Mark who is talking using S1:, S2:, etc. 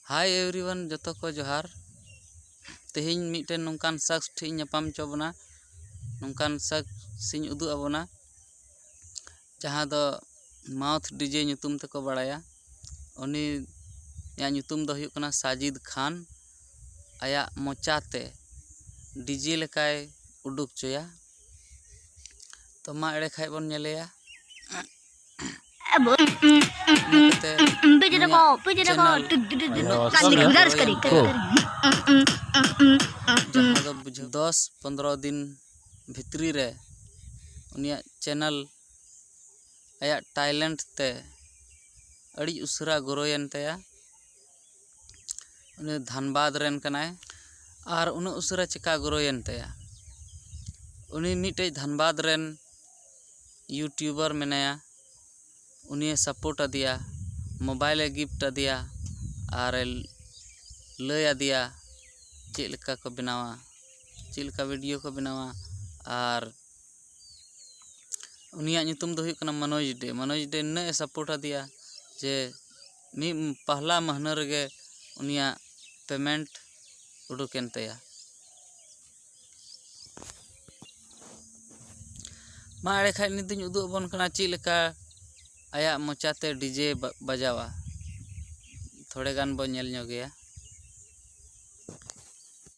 S1: Hi everyone जो को जोहार तेहिं मिटन नौकान शख्स ठीक नापाम चोबना नौकान शख्स उदू आबोना जहाँ दो माउथ डीजे नुतुम तको बड़ाया उनी या नुतुम दो हुयुग कना साजिद खान आया मोचाते डीजे लेकाय उडुक चोया तो मा एड़े खाय बन नेलेया बुझ 10-15 दिन भितरी रे उनिया चैनल आया टैलेंट ते अड़ी उसरा ग्रोयन तया उनी धनबाद रेन कनाय आर उन उसरा चिका ग्रोयन तया उनी मिटे धनबाद रेन यूट्यूबर मेनाया उन्हें सपोर्ट दिया मोबाइल गिफ्ट दिया और लय दिया चेलका को बनावा चेलका वीडियो को बनावा और उनिया नुतुम दो हुयुग कना मनोज डे न सपोर्ट दिया जे मी पहला महीना रगे उनिया पेमेंट उडुकेन तया मा एड़े खाय नितुñ उदु अबन कना चेलका आया मोचाते डीजे बजावा थोड़े गान बो नेल ᱧᱚᱜᱮᱭᱟ।